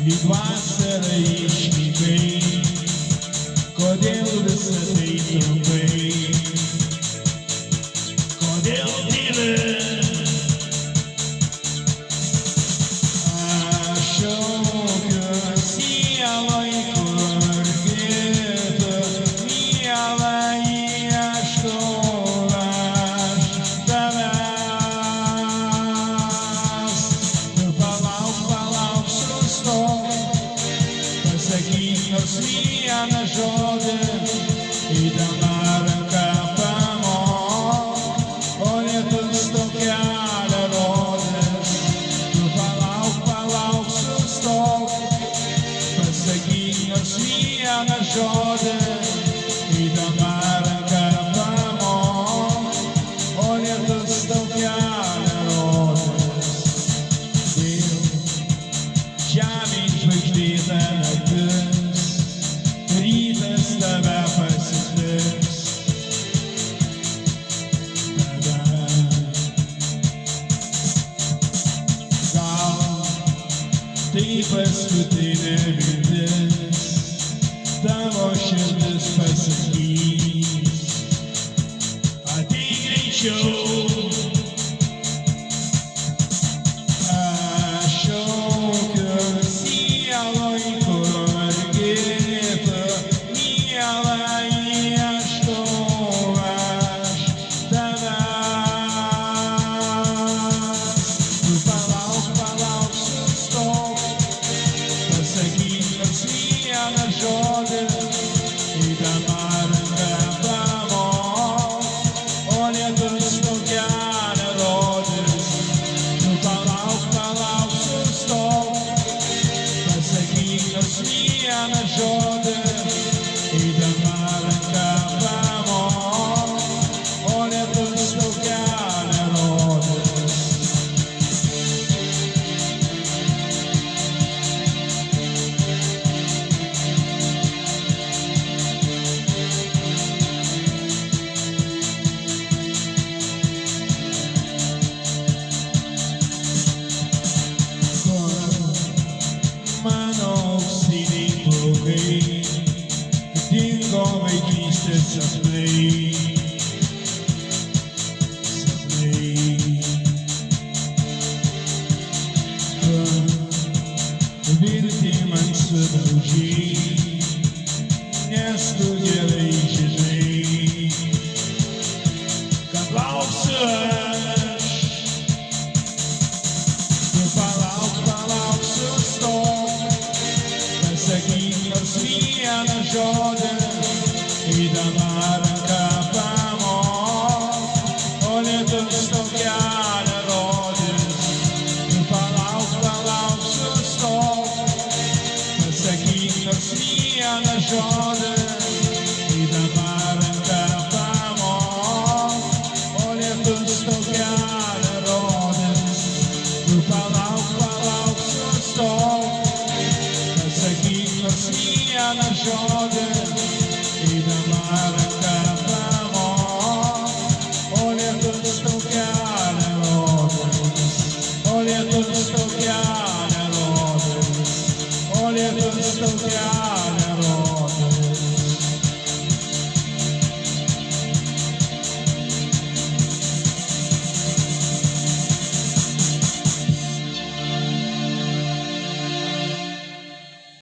Lyg vasara išnykai, kodėl visa tai trumpai, kodėl tyli? Aš šaukiu sieloj, kur girdžiu, mielą ieškau aš tavęs. Tu palauk, palauk, sustok, pasakyk nors vieną žodį, įdama ranką pamok, o lietus tau kelią rodys. Tu palauk, palauk, sustok, pasakyk nors vieną žodį, įdama ranką pamok, o lietus tau kelią rodys. Vėl žemėj žvaigždėta naktis, rytas tave pasitiks. Tada gal tai paskutinė mintis, tavo širdis pasakys, ateik greičiau. Aš šaukiu sieloj, kur girdžiu, mielą ieškau aš tavęs. Tu palauk, palauk, sustok, pasakyk nors vieną žodį, įdama ranką pamok, o lietus tau kelią rodys. Tu palauk, palauk, sustok, pasakyk nors vieną žodį, įdama ranką pamok, o lietus tau kelią rodys. Kur mano auksiniai plaukai, dingo vaikystės sapnai, sapnai. Tu viltį man sudaužei, nes tu gerai žinai, kad lauksiu aš. Tu palauk, palauk, sustok, pasakyk nors vieną žodį, įdama ranką pamok, o lietus tau kelią rodys. Tu palauk, palauk, sustok, pasakyk nors vieną žodį, įdama ranką pamok, o lietus tau kelią rodys. Tu palauk, palauk, sustok, pasakyk nors vieną žodį,